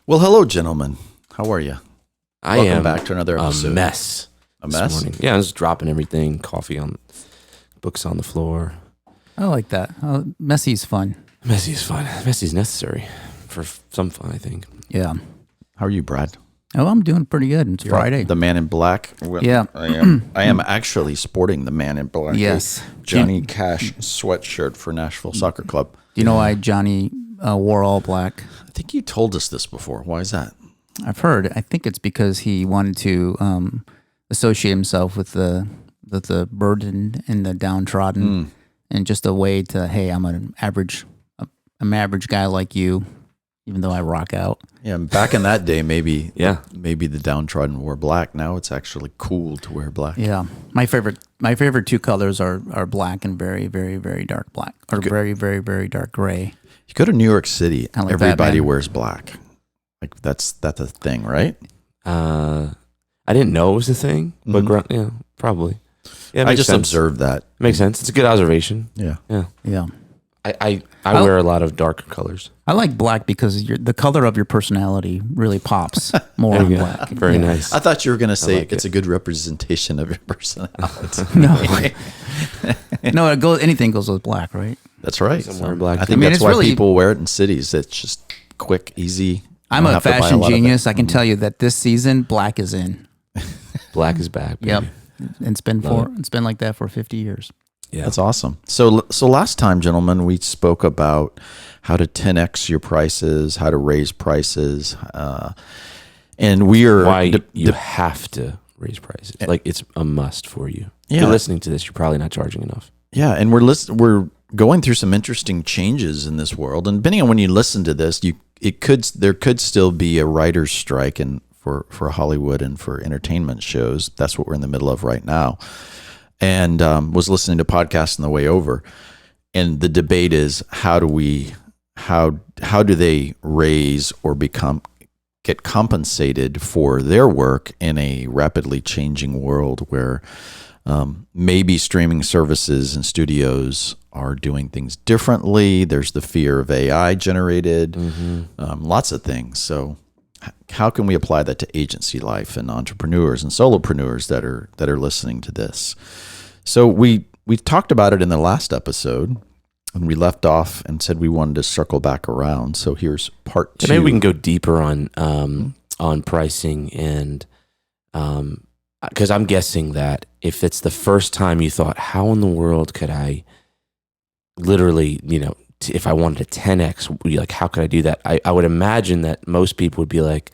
Well, hello, gentlemen. How are you? Welcome am back to another episode. a mess. A this mess? morning. Yeah, I was dropping everything, coffee on, books on the floor. I like that. Messy's fun. Messy is fun. Messy is necessary for some fun, I think. Yeah. How are you, Brad? Oh, I'm doing pretty good. It's Friday. The Man in Black. Well, Yeah. I am actually sporting the Man in Black. Yes. Johnny Cash sweatshirt for Nashville Soccer Club. Do you know why Johnny wore all black? I think you told us this before. Why is that? I've heard. I think it's because he wanted to associate himself with the burdened and the downtrodden, and just a way to, hey, I'm an average guy like you, even though I rock out. Yeah, back in that day, maybe Yeah. maybe the downtrodden wore black. Now it's actually cool to wear black. Yeah. My favorite two colors are black and very, very, very dark black, or very, very, very dark gray. You go to New York City, Kinda like everybody Batman. wears black. Like that's a thing, right? I didn't know it was a thing, but yeah, probably. Yeah, it I makes just sense. observed that. Makes sense. It's a good observation. Yeah. Yeah. Yeah. I wear a lot of darker colors. I like black because the color of your personality really pops more on black. Very Yeah. nice. I thought you were going to say like it's it. a good representation of your personality. No, anything goes with black, right? That's right. Somewhere in black, I too. think I mean, that's it's why really- people wear it in cities. It's just quick, easy. I'm You don't a have to buy fashion lot of it. genius. I can tell you that this season, black is in. Black is back. Baby. Yep, and it's been like that for 50 years. Yeah. That's awesome. So last time, gentlemen, we spoke about how to 10x your prices, how to raise prices, and we are Why you have to raise prices. Like it's a must for you. If Yeah. you're listening to this, you're probably not charging enough. Yeah, and we're going through some interesting changes in this world, and depending on when you listen to this, there could still be a writer's strike for Hollywood and for entertainment shows. That's what we're in the middle of right now. And was listening to podcasts on the way over, and the debate is how do they raise or get compensated for their work in a rapidly changing world where maybe streaming services and studios are doing things differently. There's the fear of AI generated, lots of things. So how can we apply that to agency life and entrepreneurs and solopreneurs that are listening to this? So we talked about it in the last episode, and we left off and said we wanted to circle back around. So here's part two. So maybe we can go deeper on pricing and because I'm guessing that if it's the first time you thought, how in the world could I literally, if I wanted a 10x, like how could I do that? I would imagine that most people would be like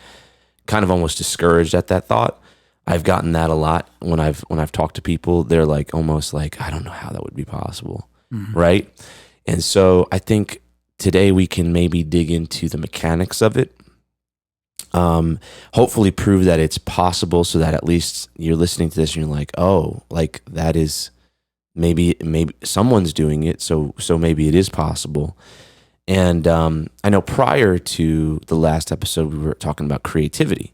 kind of almost discouraged at that thought. I've gotten that a lot when I've talked to people. They're like almost like, I don't know how that would be possible, right? And so I think today we can maybe dig into the mechanics of it. Hopefully prove that it's possible, so that at least you're listening to this and you're like, oh, like that is maybe someone's doing it, so maybe it is possible. And I know prior to the last episode we were talking about creativity,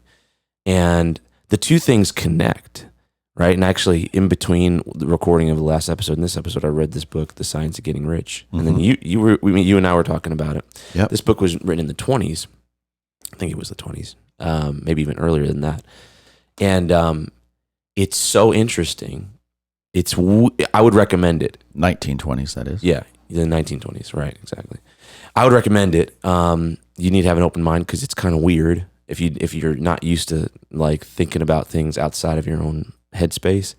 and the two things connect, right? And actually, in between the recording of the last episode and this episode, I read this book, The Science of Getting Rich, and then you and I were talking about it. Yep. This book was written in the 20s. I think it was the 20s, maybe even earlier than that. And it's so interesting. I would recommend it. 1920s, that is. Yeah, the 1920s, right? Exactly. I would recommend it. You need to have an open mind because it's kind of weird if you're not used to like thinking about things outside of your own headspace.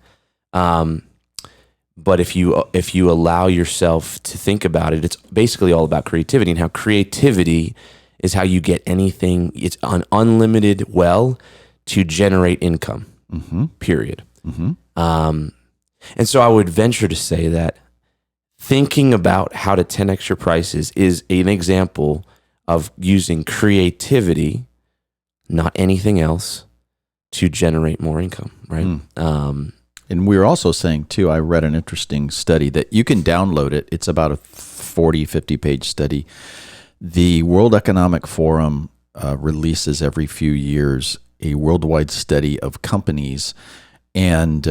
But if you allow yourself to think about it, it's basically all about creativity, and how creativity is how you get anything. It's an unlimited well to generate income. Period. And so I would venture to say that thinking about how to 10x your prices is an example of using creativity, not anything else, to generate more income, right? And we were also saying too, I read an interesting study that you can download it. It's about a 40, 50-page study. The World Economic Forum releases every few years a worldwide study of companies, and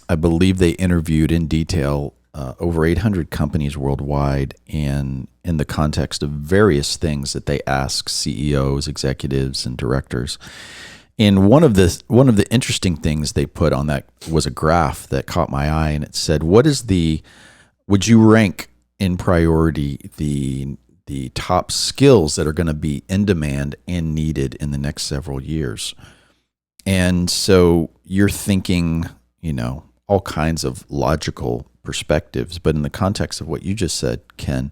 I believe they interviewed in detail over 800 companies worldwide, and in the context of various things that they ask CEOs, executives, and directors. And one of the interesting things they put on that was a graph that caught my eye, and it said, would you rank in priority the top skills that are going to be in demand and needed in the next several years? And so you're thinking, all kinds of logical perspectives, but in the context of what you just said, Ken,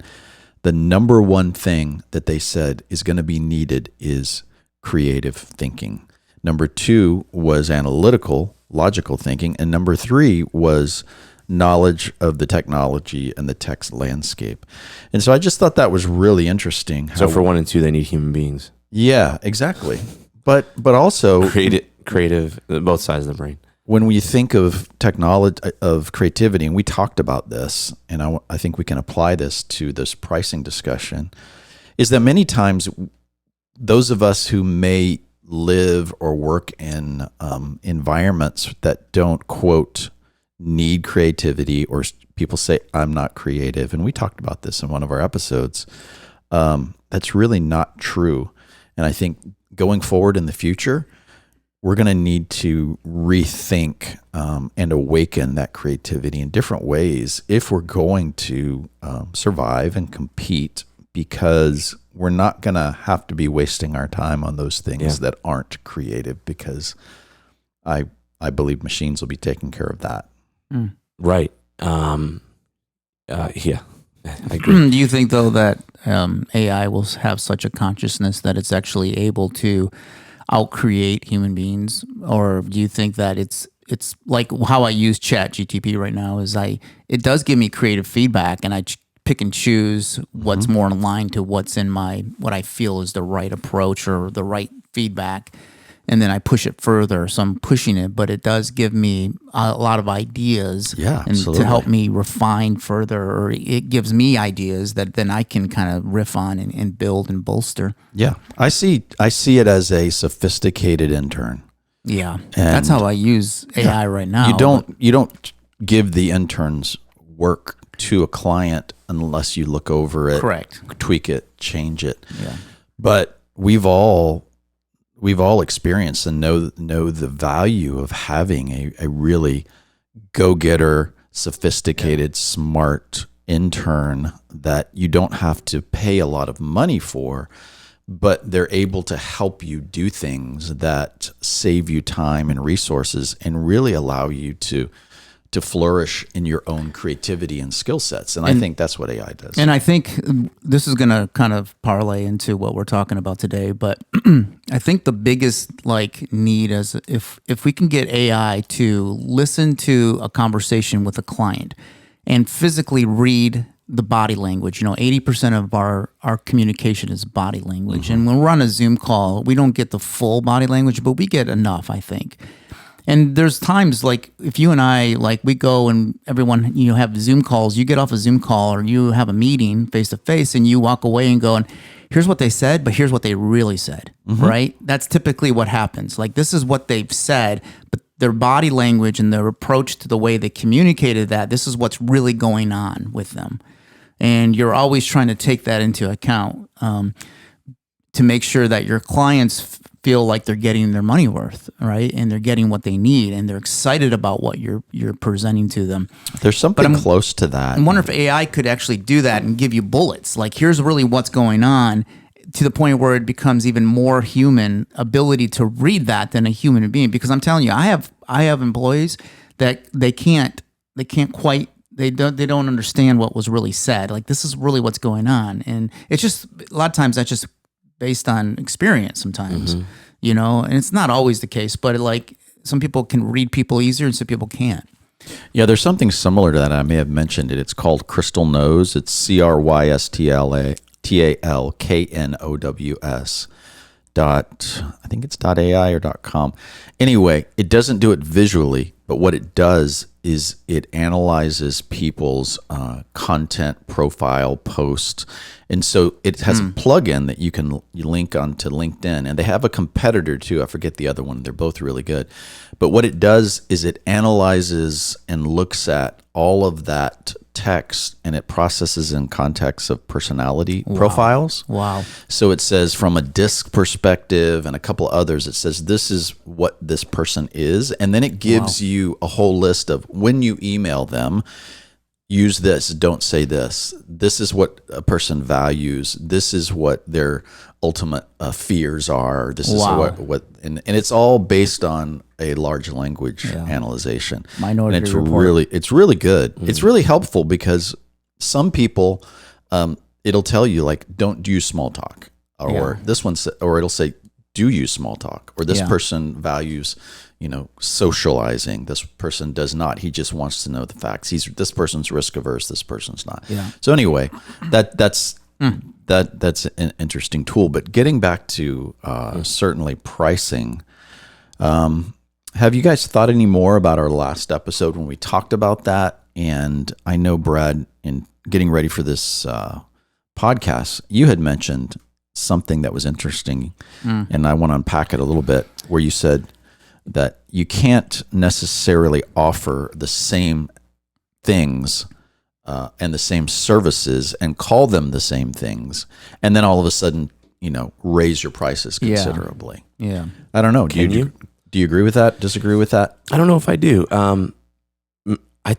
the number one thing that they said is going to be needed is creative thinking. Number 2 was analytical, logical thinking, and number 3 was knowledge of the technology and the tech landscape. And so I just thought that was really interesting. So for 1 and 2, they need human beings. Yeah, exactly. But also creative, both sides of the brain. When we think of technology, of creativity, and we talked about this, and I think we can apply this to this pricing discussion, is that many times those of us who may live or work in environments that don't, quote, need creativity, or people say, I'm not creative, and we talked about this in one of our episodes, that's really not true. And I think going forward in the future, we're going to need to rethink and awaken that creativity in different ways if we're going to survive and compete, because we're not going to have to be wasting our time on those things that aren't creative, because I believe machines will be taking care of that. Right. Yeah, I agree. Do you think, though, that AI will have such a consciousness that it's actually able to outcreate human beings, or do you think that it's like how I use ChatGPT right now? It does give me creative feedback, and I pick and choose what's more in line to what's in what I feel is the right approach or the right feedback, and then I push it further. So I'm pushing it, but it does give me a lot of ideas, and to help me refine further, or it gives me ideas that then I can kind of riff on and build and bolster. Yeah, I see it as a sophisticated intern. Yeah, and that's how I use AI right now. You don't give the interns work to a client unless you look over it, correct, tweak it, change it. Yeah, but we've all experienced and know the value of having a really go-getter, sophisticated, smart intern that you don't have to pay a lot of money for, but they're able to help you do things that save you time and resources and really allow you to flourish in your own creativity and skill sets. And I think that's what AI does. And I think this is going to kind of parlay into what we're talking about today, but I think the biggest need is if we can get AI to listen to a conversation with a client and physically read the body language. 80% of our communication is body language. And when we're on a Zoom call, we don't get the full body language, but we get enough, I think. And there's times if you and I, we go and everyone, have Zoom calls, you get off a Zoom call or you have a meeting face to face and you walk away and go, and here's what they said, but here's what they really said, right? That's typically what happens. This is what they've said, but their body language and their approach to the way they communicated that, this is what's really going on with them. And you're always trying to take that into account to make sure that your clients feel like they're getting their money worth, right? And they're getting what they need, and they're excited about what you're presenting to them. There's something close to that. I wonder if AI could actually do that and give you bullets. Here's really what's going on, to the point where it becomes even more human ability to read that than a human being. Because I'm telling you, I have employees that they don't understand what was really said. This is really what's going on, and it's just a lot of times that's just based on experience sometimes, and it's not always the case, but some people can read people easier and some people can't. Yeah, there's something similar to that. I may have mentioned it. It's called Crystal Knows. It's CrystalKnows. I think it's .ai or .com. Anyway, it doesn't do it visually, but what it does is it analyzes people's content profile post. And so it has a plugin that you link onto LinkedIn, and they have a competitor too. I forget the other one. They're both really good. But what it does is it analyzes and looks at all of that text and it processes in context of personality profiles. Wow. So it says from a disc perspective and a couple others, it says this is what this person is. And then it gives you a whole list of when you email them, use this, don't say this. This is what a person values. This is what their ultimate fears are. This is what and it's all based on a large language analyzation. Minority and Report. It's really good. It's really helpful because some people, it'll tell you like, don't use small talk, or this one, or it'll say, do use small talk, or this person values, socializing. This person does not. He just wants to know the facts. This person's risk averse. This person's not. Yeah. So anyway, that's an interesting tool. But getting back to certainly pricing, have you guys thought any more about our last episode when we talked about that? And I know, Brad, in getting ready for this podcast, you had mentioned something that was interesting, and I want to unpack it a little bit, where you said that you can't necessarily offer the same things and the same services and call them the same things, and then all of a sudden, raise your prices considerably. Yeah. I don't know. Can you? Do you agree with that? Disagree with that? I don't know if I do. I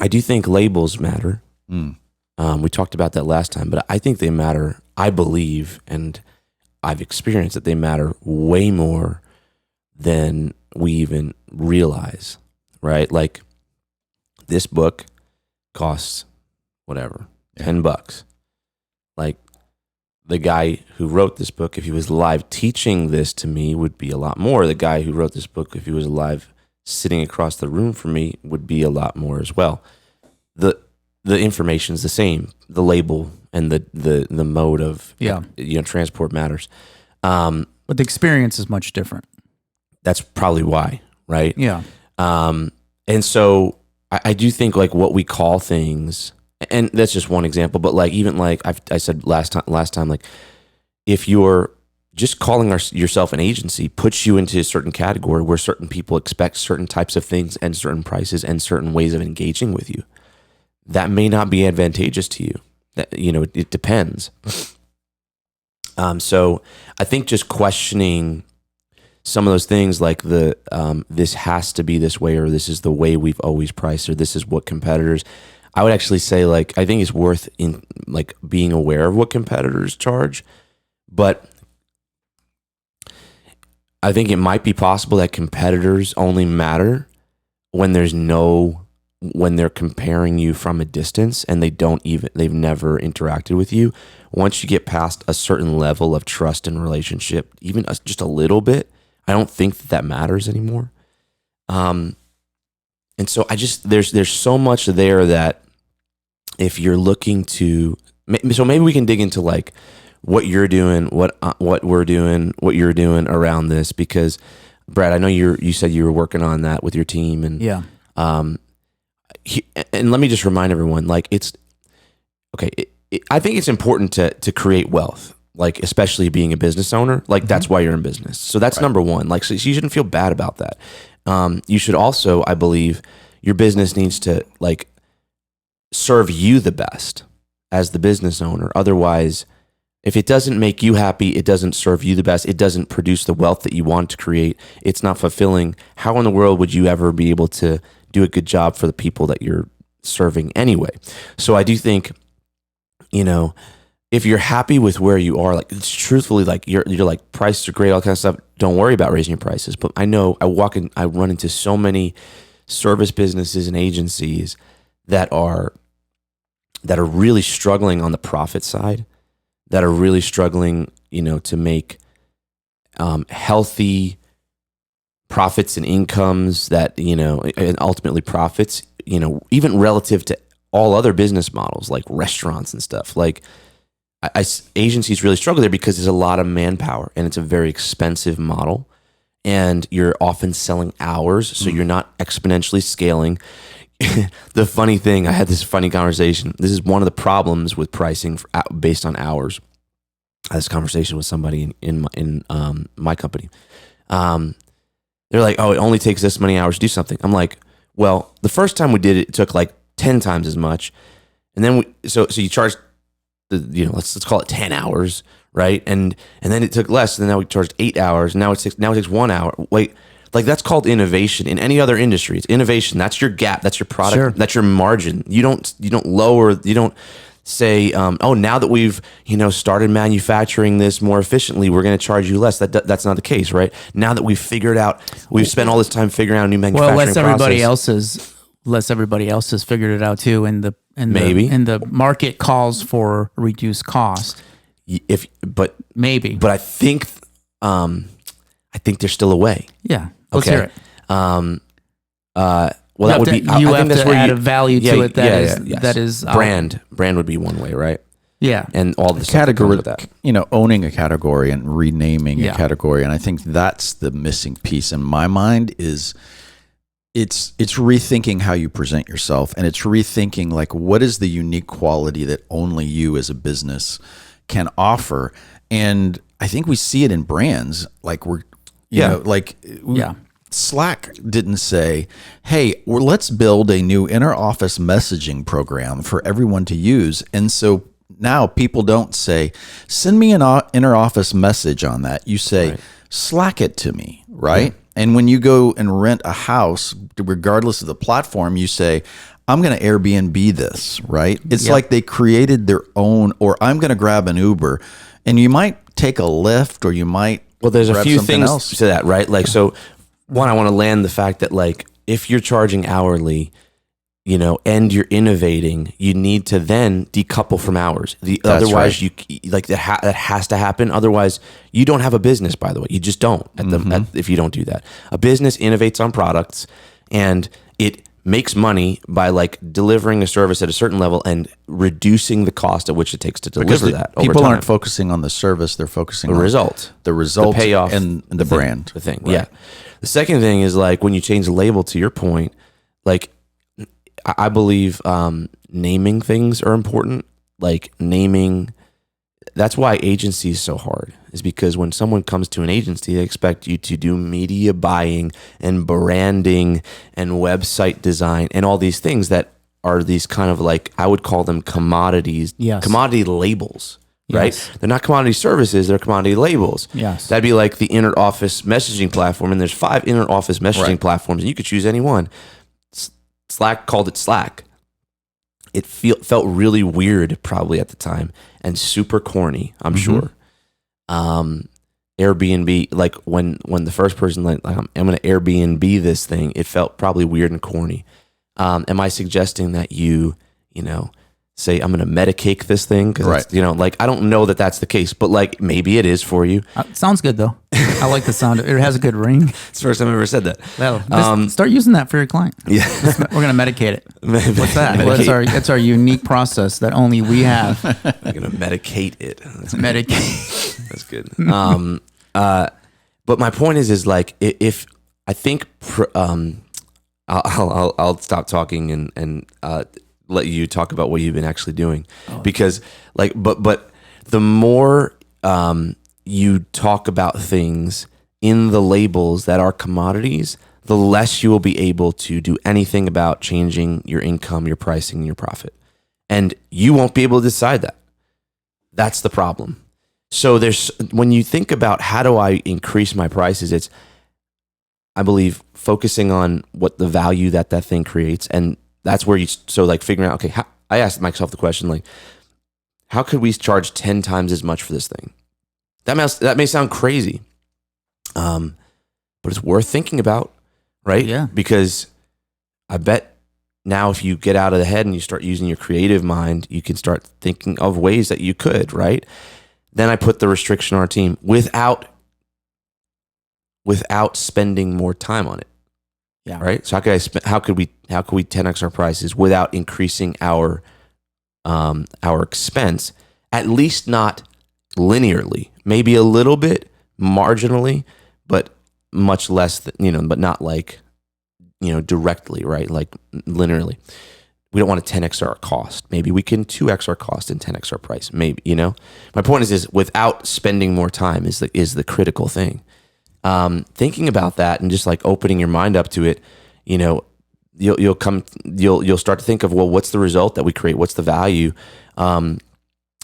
do think labels matter. We talked about that last time, but I think they matter. I believe, and I've experienced that they matter way more than we even realize, right? Like this book costs whatever, $10. Like the guy who wrote this book, if he was live teaching this to me, would be a lot more. The guy who wrote this book, if he was live sitting across the room from me, would be a lot more as well. The information's the same. The label and the mode of transport matters. But the experience is much different. That's probably why, right? Yeah. And so I do think like what we call things, and that's just one example, but like even like I said last time, like if you're just calling yourself an agency puts you into a certain category where certain people expect certain types of things and certain prices and certain ways of engaging with you. That may not be advantageous to you. It depends. So I think just questioning some of those things like this has to be this way, or this is the way we've always priced, or this is what competitors. I would actually say like I think it's worth in like being aware of what competitors charge, but I think it might be possible that competitors only matter when they're comparing you from a distance and they've never interacted with you. Once you get past a certain level of trust and relationship, even just a little bit, I don't think that matters anymore. And so there's so much there that if you're looking to, so maybe we can dig into like what you're doing, what we're doing, what you're doing around this, because Brad, I know you said you were working on that with your team, and and let me just remind everyone, like it's okay. I think it's important to create wealth, like especially being a business owner. Like that's why you're in business. So that's number one. Like so you shouldn't feel bad about that. You should also, I believe, your business needs to like serve you the best as the business owner. Otherwise, if it doesn't make you happy, it doesn't serve you the best. It doesn't produce the wealth that you want to create. It's not fulfilling. How in the world would you ever be able to do a good job for the people that you're serving anyway? So I do think, if you're happy with where you are, like it's truthfully, like you're like prices are great, all kind of stuff. Don't worry about raising your prices. But I know I run into so many service businesses and agencies that are really struggling on the profit side, that are really struggling, to make healthy profits and incomes that, and ultimately profits, even relative to all other business models like restaurants and stuff. Like agencies really struggle there because there's a lot of manpower and it's a very expensive model, and you're often selling hours, so you're not exponentially scaling. The funny thing, I had this funny conversation. This is one of the problems with pricing based on hours. I had this conversation with somebody in my company. They're like, "Oh, it only takes this many hours to do something." I'm like, "Well, the first time we did it, it took like 10 times as much. And then so you charge let's call it 10 hours, right? And then it took less, and then now we charged 8 hours, and now it takes 1 hour. Wait, like that's called innovation. In any other industry, it's innovation. That's your gap. That's your product. Sure. That's your margin. You don't lower. You don't say, now that we've started manufacturing this more efficiently, we're going to charge you less. That's not the case, right? Now that we've spent all this time figuring out a new manufacturing process. Less everybody else has figured it out too, and the market calls for reduced cost. But maybe. But I think there's still a way. Yeah. Let's hear it. Well, that would be. You have to add a value to it. That is brand. Brand would be one way, right? Yeah, and all the category with that. Owning a category and renaming a category, and I think that's the missing piece in my mind. Is it's rethinking how you present yourself, and it's rethinking like what is the unique quality that only you as a business can offer. And I think we see it in brands, like Slack didn't say, hey, let's build a new inter-office messaging program for everyone to use. And so now people don't say, send me an inter-office message on that. You say, right. Slack it to me, right? Yeah. And when you go and rent a house, regardless of the platform, you say, I'm going to Airbnb this, right? It's like they created their own, or I'm going to grab an Uber. And you might take a Lyft, or you might there's a few things else to that, right? Like, so one, I want to land the fact that like, if you're charging hourly, and you're innovating, you need to then decouple from hours. Otherwise, right. That has to happen. Otherwise, you don't have a business. By the way, you just don't. If you don't do that, a business innovates on products, and it makes money by like delivering a service at a certain level and reducing the cost at which it takes to deliver that. People aren't focusing on the service; they're focusing on the result, payoff, and the brand. The thing, right. Yeah. The second thing is like when you change the label. To your point, like. I believe naming things are important. Like naming, that's why agency is so hard. Is because when someone comes to an agency, they expect you to do media buying and branding and website design and all these things that are these kind of like, I would call them commodities, commodity labels. Right? Yes. They're not commodity services, they're commodity labels. Yes. That'd be like the inter-office messaging platform, and there's 5 inter-office messaging platforms, and you could choose any one. Slack called it Slack. It felt really weird probably at the time and super corny, I'm sure. Airbnb, like when the first person like I'm going to Airbnb this thing, it felt probably weird and corny. Am I suggesting that you say I'm going to medicate this thing? Because like I don't know that that's the case, but like maybe it is for you. Sounds good though. I like the sound. It has a good ring. It's the first time I've ever said that. Well, start using that for your client. Yeah, we're going to medicate it. What's that? Well, that's our unique process that only we have. We're going to medicate it. Medicate. That's good. But my point is like if I think I'll stop talking and let you talk about what you've been actually doing, because like, but the more you talk about things in the labels that are commodities, the less you will be able to do anything about changing your income, your pricing, and your profit. And you won't be able to decide that. That's the problem. So when you think about how do I increase my prices, it's, I believe, focusing on what the value that thing creates. And that's where like figuring out, okay, I asked myself the question, like, how could we charge 10 times as much for this thing? That may sound crazy, but it's worth thinking about, right? Yeah. Because I bet now if you get out of the head and you start using your creative mind, you can start thinking of ways that you could, right? Then I put the restriction on our team without spending more time on it. Yeah. Right. So how could we 10x our prices without increasing our expense? At least not linearly. Maybe a little bit marginally, but much less than, but not like, directly, right? Like linearly. We don't want to 10x our cost. Maybe we can 2x our cost and 10x our price. Maybe, My point is without spending more time is the critical thing. Thinking about that and just like opening your mind up to it, you'll start to think of, well, what's the result that we create? What's the value? How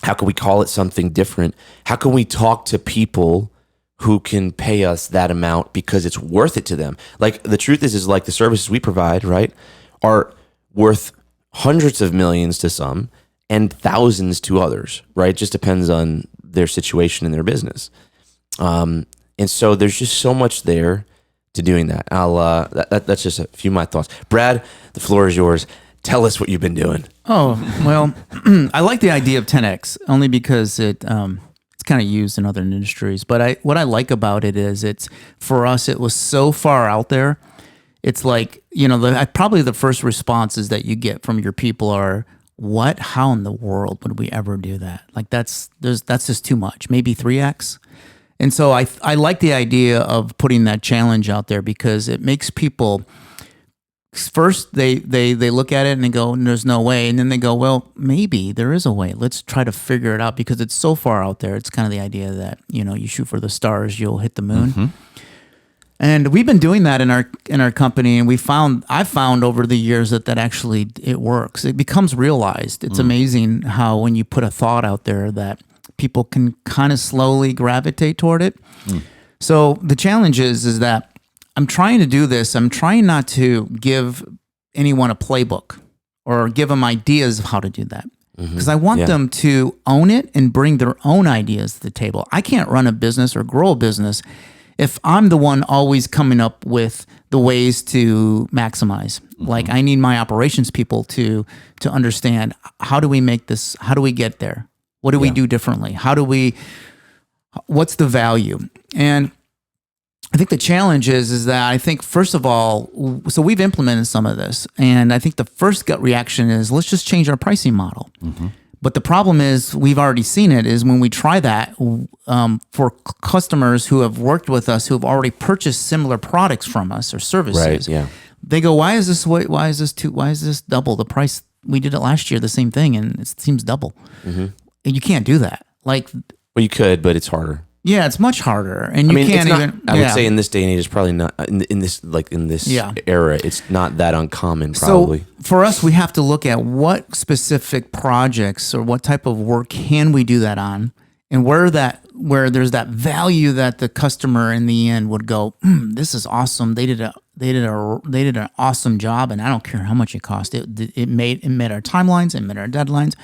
can we call it something different? How can we talk to people who can pay us that amount because it's worth it to them? Like, the truth is like the services we provide, right, are worth hundreds of millions to some and thousands to others, right? It just depends on their situation and their business. And so there's just so much there to doing that. That's just a few of my thoughts. Brad, the floor is yours. Tell us what you've been doing. Oh, well, I like the idea of 10X only because it's kind of used in other industries. But what I like about it is for us, it was so far out there. It's like, probably the first responses that you get from your people are, what, how in the world would we ever do that? Like that's just too much, maybe 3X. And so I like the idea of putting that challenge out there because it makes people, first they look at it and they go, there's no way. And then they go, well, maybe there is a way. Let's try to figure it out because it's so far out there. It's kind of the idea that, you shoot for the stars, you'll hit the moon. Mm-hmm. And we've been doing that in our company, and I've found over the years that actually it works. It becomes realized. It's amazing how when you put a thought out there that people can kind of slowly gravitate toward it. So the challenge is that I'm trying to do this. I'm trying not to give anyone a playbook or give them ideas of how to do that. Because I want them to own it and bring their own ideas to the table. I can't run a business or grow a business if I'm the one always coming up with the ways to maximize. Like, I need my operations people to understand, how do we make this, how do we get there? What do we do differently? What's the value? And I think the challenge is that I think, first of all, so we've implemented some of this, and I think the first gut reaction is, let's just change our pricing model. But the problem is, we've already seen it, is when we try that for customers who have worked with us, who have already purchased similar products from us or services, they go, why is this double the price? We did it last year, the same thing, and it seems double. And you can't do that. Like, well, you could, but it's harder. Yeah, it's much harder, and you can't even. I would say in this day and age, it's probably not in this era. It's not that uncommon, probably. So for us, we have to look at what specific projects or what type of work can we do that on, and where there's that value that the customer in the end would go, this is awesome. They did an awesome job, and I don't care how much it cost. It met our timelines, it met our deadlines.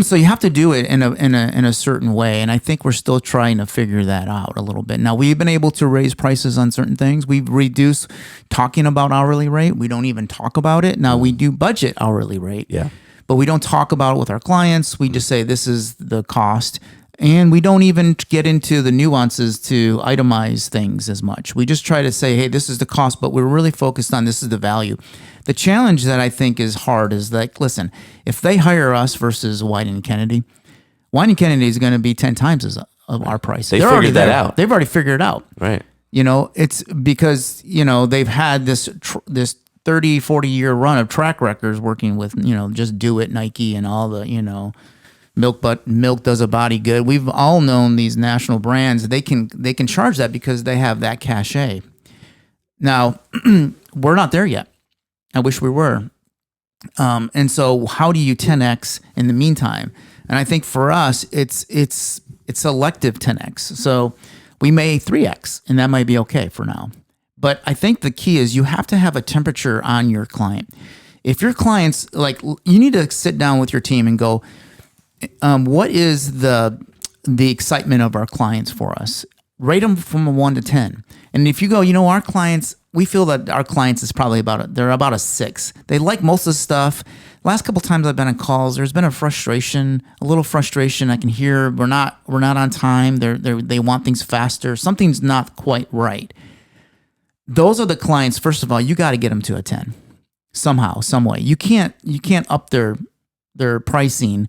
So you have to do it in a certain way, and I think we're still trying to figure that out a little bit. Now, we've been able to raise prices on certain things. We've reduced talking about hourly rate. We don't even talk about it. Now, we do budget hourly rate, but we don't talk about it with our clients. We just say this is the cost, and we don't even get into the nuances to itemize things as much. We just try to say, hey, this is the cost, but we're really focused on this is the value. The challenge that I think is hard is like, listen, if they hire us versus White & Kennedy is going to be 10 times of our price. They're already that out. They've already figured it out. Right. It's because, they've had this 30, 40-year run of track records working with, just Do It, Nike, and all the, Milk does a body good. We've all known these national brands. They can charge that because they have that cachet. Now, we're not there yet. I wish we were. And so how do you 10X in the meantime? And I think for us, it's selective 10X. So we may 3X, and that might be okay for now. But I think the key is you have to have a temperature on your client. If your clients, like, you need to sit down with your team and go, what is the excitement of our clients for us? Rate them from a 1 to 10. And if you go, our clients, we feel that our clients is probably they're about a 6. They like most of the stuff. Last couple times I've been on calls, there's been a little frustration. I can hear we're not on time. They want things faster. Something's not quite right. Those are the clients. First of all, you got to get them to a 10 somehow, some way. You can't up their pricing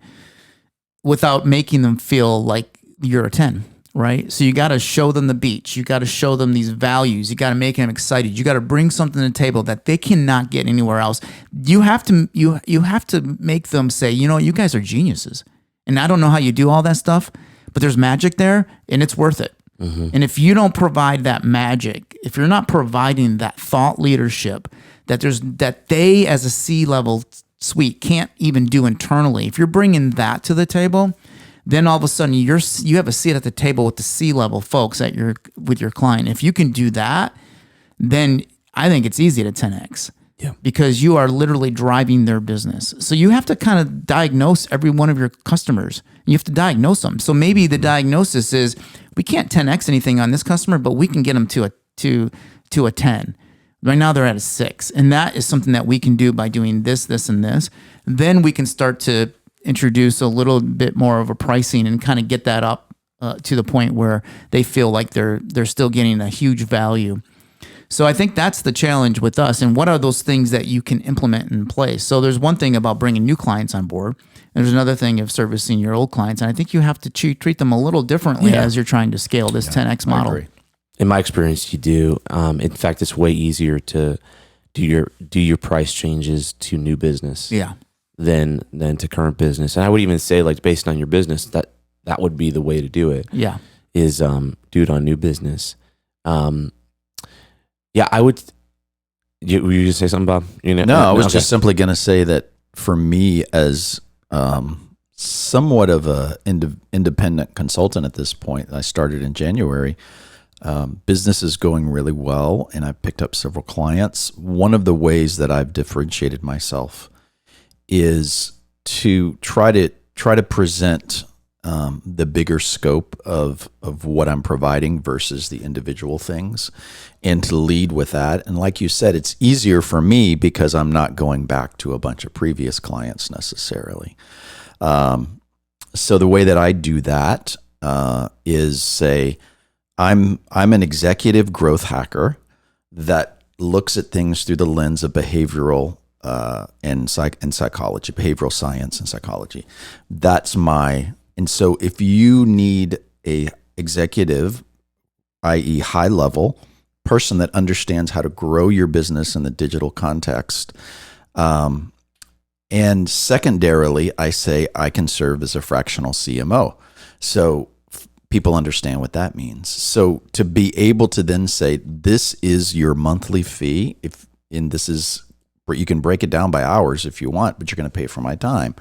without making them feel like you're a 10. Right? So you got to show them the beach. You got to show them these values. You got to make them excited. You got to bring something to the table that they cannot get anywhere else. You have to make them say, you guys are geniuses. And I don't know how you do all that stuff, but there's magic there, and it's worth it. And if you don't provide that magic, if you're not providing that thought leadership that they as a C-level suite can't even do internally, if you're bringing that to the table, then all of a sudden you have a seat at the table with the C-level folks with your client. If you can do that, then I think it's easy to 10x. Yeah. Because you are literally driving their business. So you have to kind of diagnose every one of your customers. You have to diagnose them. So maybe the diagnosis is, we can't 10x anything on this customer, but we can get them to a 10. Right now they're at a 6. And that is something that we can do by doing this, this, and this. Then we can start to introduce a little bit more of a pricing and kind of get that up to the point where they feel like they're still getting a huge value. So I think that's the challenge with us. And what are those things that you can implement in place? So there's one thing about bringing new clients on board. And there's another thing of servicing your old clients. And I think you have to treat them a little differently as you're trying to scale this 10X model. In my experience, you do. In fact, it's way easier to do your price changes to new business than to current business. And I would even say, like, based on your business, that would be the way to do it. Yeah. Is do it on new business. Yeah, I would. Were you going to say something, Bob? No, I was just simply going to say that for me, as somewhat of a independent consultant at this point, I started in January. Business is going really well, and I've picked up several clients. One of the ways that I've differentiated myself is to try to present the bigger scope of what I'm providing versus the individual things, and to lead with that. And like you said, it's easier for me because I'm not going back to a bunch of previous clients necessarily. So the way that I do that is say, I'm an executive growth hacker that looks at things through the lens of behavioral and psychology, behavioral science and psychology. And so if you need a executive, i.e. high level person that understands how to grow your business in the digital context, and secondarily, I say I can serve as a fractional CMO. So people understand what that means. So to be able to then say, this is your monthly fee, you can break it down by hours if you want, but you're going to pay for my time.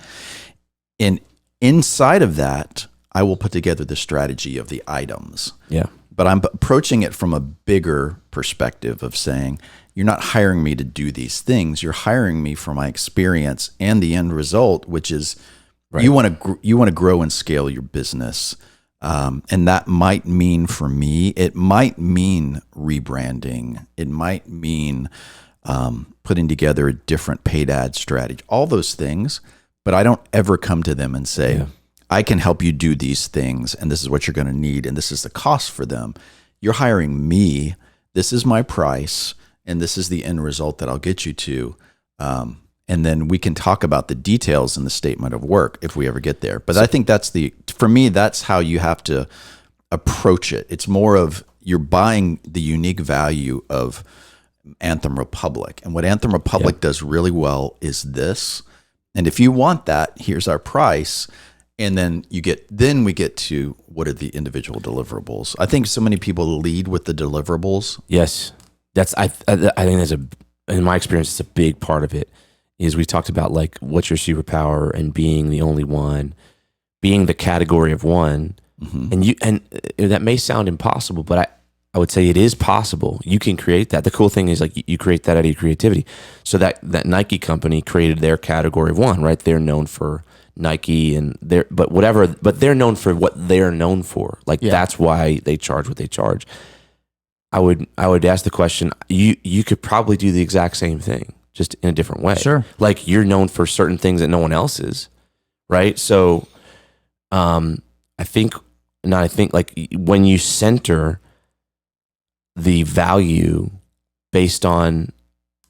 And inside of that, I will put together the strategy of the items. Yeah. But I'm approaching it from a bigger perspective of saying, you're not hiring me to do these things. You're hiring me for my experience and the end result, which is you want to grow and scale your business. And that might mean, for me, it might mean rebranding. It might mean putting together a different paid ad strategy, all those things. But I don't ever come to them and say, I can help you do these things, and this is what you're going to need, and this is the cost for them. You're hiring me. This is my price, and this is the end result that I'll get you to. And then we can talk about the details in the statement of work if we ever get there. But I think for me, that's how you have to approach it. It's more of, you're buying the unique value of Anthem Republic. And what Anthem Republic does really well is this. And if you want that, here's our price. And then we get to what are the individual deliverables. I think so many people lead with the deliverables. Yes. I think in my experience, it's a big part of it. Is we talked about, like, what's your superpower and being the only one, being the category of one. Mm-hmm. And that may sound impossible, but I would say it is possible. You can create that. The cool thing is, like, you create that out of your creativity. So that Nike company created their category of one, right? They're known for Nike and but they're known for what they're known for. Like, that's why they charge what they charge. I would ask the question, you could probably do the exact same thing, just in a different way. Sure. Like, you're known for certain things that no one else is, right? So I think like, when you center the value based on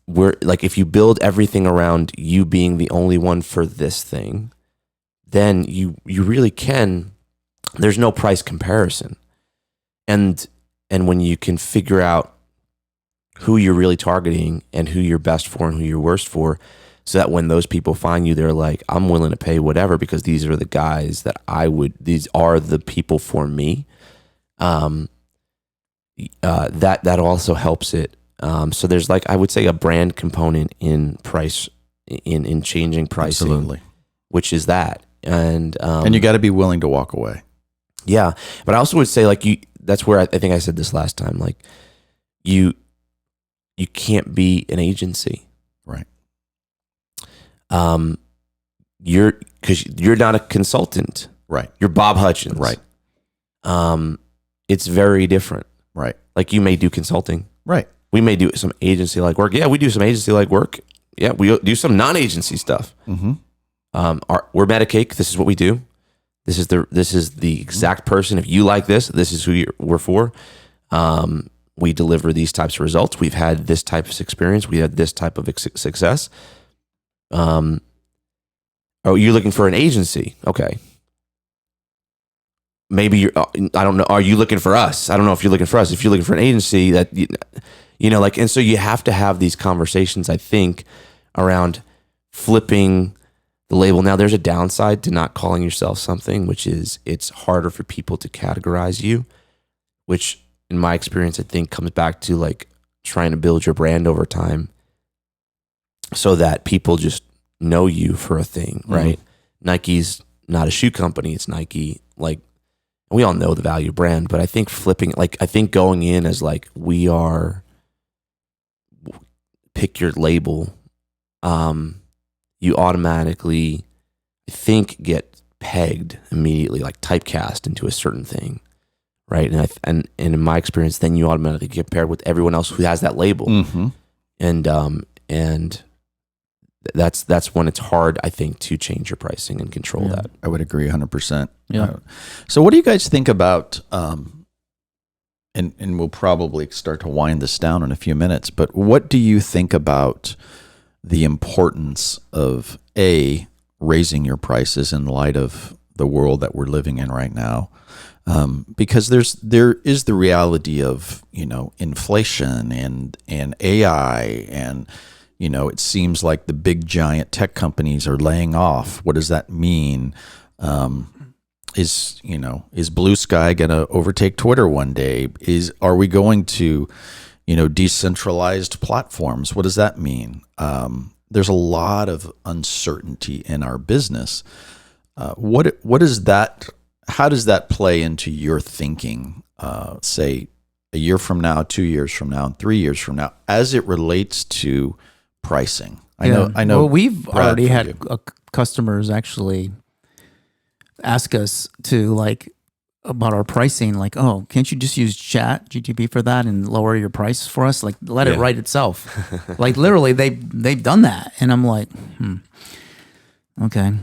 like, if you build everything around you being the only one for this thing, then you really can, there's no price comparison. And when you can figure out who you're really targeting and who you're best for and who you're worst for, so that when those people find you, they're like, I'm willing to pay whatever because these are the guys these are the people for me. that also helps it. So there's like, I would say, a brand component in price, in changing pricing, Absolutely. which is that. And you got to be willing to walk away. Yeah. But I also would say, like, that's where I think I said this last time, like, you can't be an agency. Right. Because you're not a consultant. Right. You're Bob Hutchins. Right. It's very different. Right. Like, you may do consulting. Right. We may do some agency-like work. Yeah, we do some agency-like work. Yeah, we do some non-agency stuff. Mm-hmm. We're Medicake. This is what we do. This is the exact person. If you like this, this is who we're for. We deliver these types of results. We've had this type of experience. We had this type of success. Oh, you're looking for an agency? Okay. Maybe you're. I don't know. Are you looking for us? I don't know if you're looking for us. If you're looking for an agency, that like, and so you have to have these conversations, I think, around flipping the label. Now, there's a downside to not calling yourself something, which is it's harder for people to categorize you, which in my experience, I think comes back to like trying to build your brand over time so that people just know you for a thing, right? Nike's not a shoe company. It's Nike. Like, we all know the value brand, but I think going in as like, we are, pick your label, you automatically, I think, get pegged immediately, like typecast into a certain thing, right? And in my experience, then you automatically get paired with everyone else who has that label, and that's when it's hard, I think, to change your pricing and control that. I would agree 100%. Yeah. So what do you guys think about, and we'll probably start to wind this down in a few minutes, but what do you think about the importance of raising your prices in light of the world that we're living in right now? Because there is the reality of, inflation and AI, and, it seems like the big giant tech companies are laying off. What does that mean? Is Blue Sky going to overtake Twitter one day? Are we going to, decentralized platforms? What does that mean? There's a lot of uncertainty in our business. What is that? How does that play into your thinking? Say a year from now, 2 years from now, and 3 years from now, as it relates to pricing. I know. Well, we've Brad, already for had you. customers actually ask us to, like, about our pricing, like, oh, can't you just use Chat GTP for that and lower your price for us? Like, let it write itself. Like, literally, they've done that, and I'm like, okay,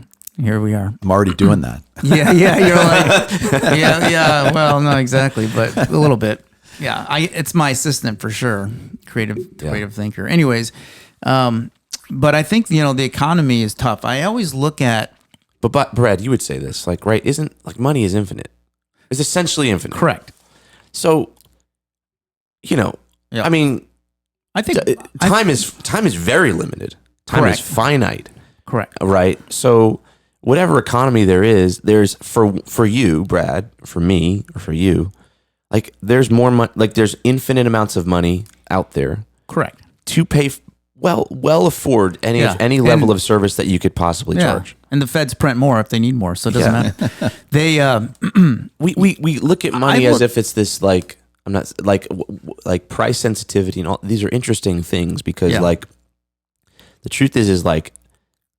here we are. I'm already doing that. Yeah, you're like, yeah. Well, not exactly, but a little bit. Yeah, it's my assistant for sure, creative thinker. Anyways, but I think the economy is tough. I always look at. But Brad, you would say this, like, right? Isn't, like, money is infinite? It's essentially infinite. Correct. So, I mean, I think time is very limited. Time Correct. is finite. Correct. Right. So whatever economy there's for you, Brad, for me, or for you, like, there's more money, like, there's infinite amounts of money out there. Correct. To pay well afford any level of service that you could possibly charge. And the feds print more if they need more, so it doesn't matter. They we look at money as if it's this, like, I'm not like price sensitivity and all. These are interesting things because like, the truth is like,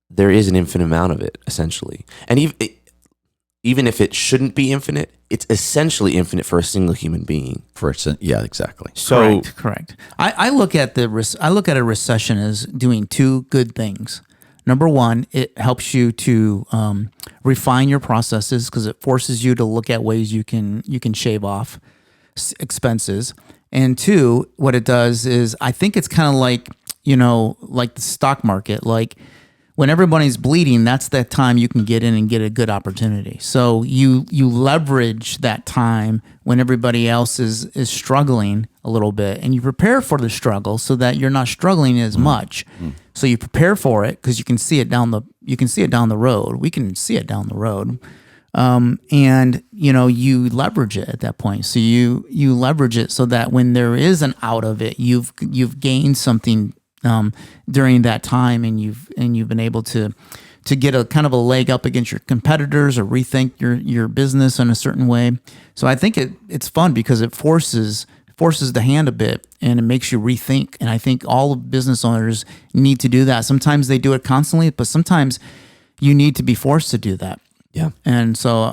there is an infinite amount of it, essentially, and even if it shouldn't be infinite, it's essentially infinite for a single human being. Yeah, exactly. So correct. I look at a recession as doing two good things. Number one, it helps you to refine your processes because it forces you to look at ways you can shave off expenses. And two, what it does is, I think it's kind of like, like the stock market. Like, when everybody's bleeding, that's that time you can get in and get a good opportunity. So you leverage that time when everybody else is struggling a little bit, and you prepare for the struggle so that you're not struggling as much. So you prepare for it because you can see it down the road. We can see it down the road. And you leverage it at that point. So you leverage it so that when there is an out of it, you've gained something during that time, and you've been able to get a kind of a leg up against your competitors, or rethink your business in a certain way. So I think it's fun because it forces the hand a bit, and it makes you rethink. And I think all business owners need to do that. Sometimes they do it constantly, but sometimes you need to be forced to do that. Yeah. And so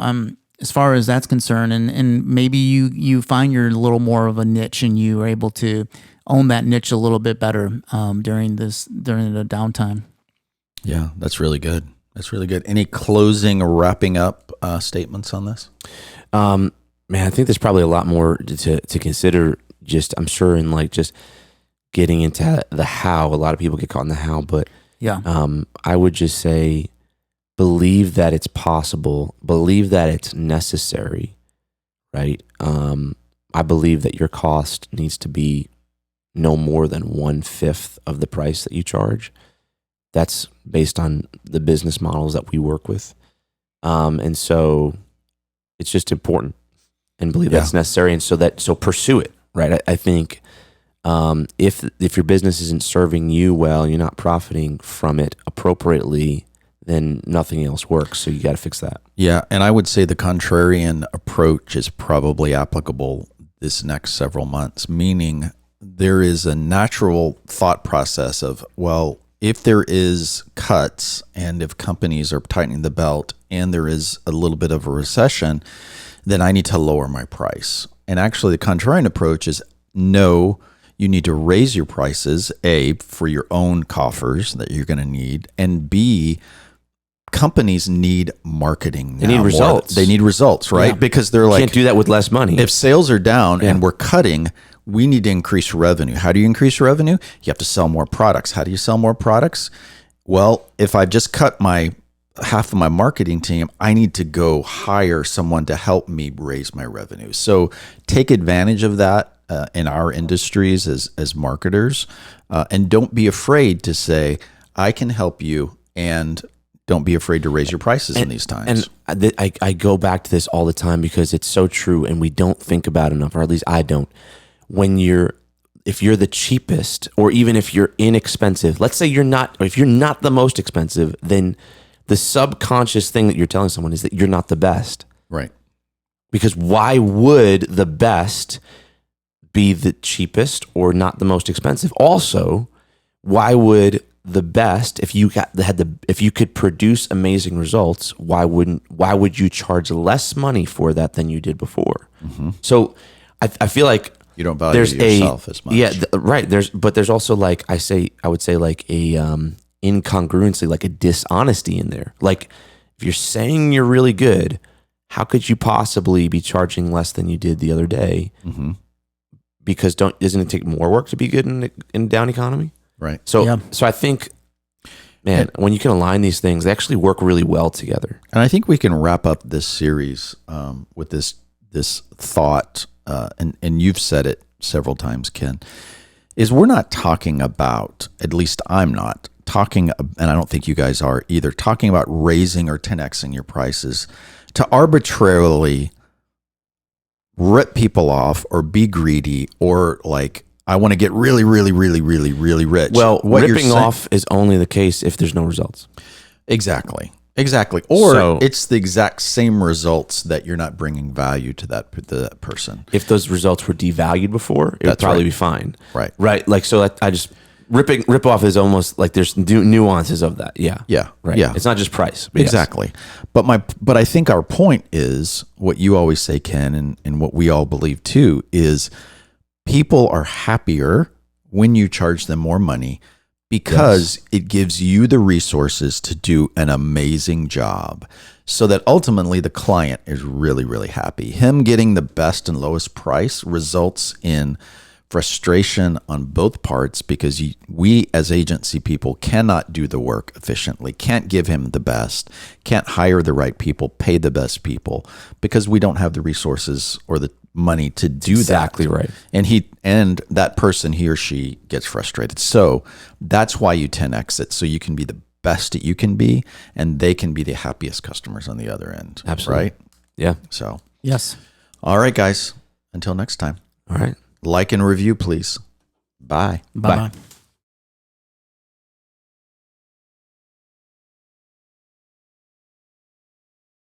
as far as that's concerned, and maybe you find you're a little more of a niche, and you are able to own that niche a little bit better during the downtime. Yeah, that's really good. That's really good. Any closing or wrapping up statements on this? Man, I think there's probably a lot more to consider. Just, I'm sure, in like just getting into the how. A lot of people get caught in the how, but yeah, I would just say, believe that it's possible. Believe that it's necessary, right? I believe that your cost needs to be no more than 1/5 of the price that you charge. That's based on the business models that we work with. And so it's just important, and believe that's necessary. And so pursue it, right? I think if your business isn't serving you well, you're not profiting from it appropriately, then nothing else works. So you got to fix that. Yeah. And I would say the contrarian approach is probably applicable this next several months, meaning there is a natural thought process of, well, if there is cuts, and if companies are tightening the belt, and there is a little bit of a recession, then I need to lower my price. And actually the contrarian approach is, no, you need to raise your prices, A, for your own coffers that you're going to need, and B, companies need marketing. They need results. They need results, right? Yeah. Because they're like, can't do that with less money. If sales are down and we're cutting, we need to increase revenue. How do you increase revenue? You have to sell more products. How do you sell more products? Well, if I just cut half of my marketing team, I need to go hire someone to help me raise my revenue. So take advantage of that in our industries as marketers, and don't be afraid to say, I can help you, and don't be afraid to raise your prices in these times. And I go back to this all the time because it's so true, and we don't think about it enough, or at least I don't. If you're the cheapest, or even if you're inexpensive, let's say if you're not the most expensive, then the subconscious thing that you're telling someone is that you're not the best. Right. Because why would the best be the cheapest or not the most expensive? Also, why would the best, if you could produce amazing results, why would you charge less money for that than you did before? Mm-hmm. So I feel like you don't value yourself as much. Yeah, right. There's also, like I would say like a incongruency, like a dishonesty in there. Like, if you're saying you're really good, how could you possibly be charging less than you did the other day? Mm-hmm. Because doesn't it take more work to be good in a down economy? Right. So I think, man, when you can align these things, they actually work really well together. And I think we can wrap up this series with this thought. And you've said it several times, Ken, is we're not talking about, at least I'm not talking, and I don't think you guys are either, talking about raising or 10xing your prices to arbitrarily rip people off or be greedy, or like, I want to get really, really, really, really, really rich. Well, ripping off is only the case if there's no results. Exactly. Or it's the exact same results that you're not bringing value to that person. If those results were devalued before, it would probably be fine. Right. Like, so I just rip off is almost like there's nuances of that. Yeah. Right. Yeah. It's not just price. Exactly. Yes. But I think our point is what you always say, Ken, and what we all believe too, is people are happier when you charge them more money, because it gives you the resources to do an amazing job, so that ultimately the client is really, really happy. Him getting the best and lowest price results in frustration on both parts, because we as agency people cannot do the work efficiently, can't give him the best, can't hire the right people, pay the best people, because we don't have the resources or the money to do exactly that. Right. And that person, he or she, gets frustrated. So that's why you 10x it, so you can be the best that you can be, and they can be the happiest customers on the other end. Absolutely. Right? Yeah. So, Yes. all right, guys. Until next time. All right. Like and review, please. Bye. Bye-bye.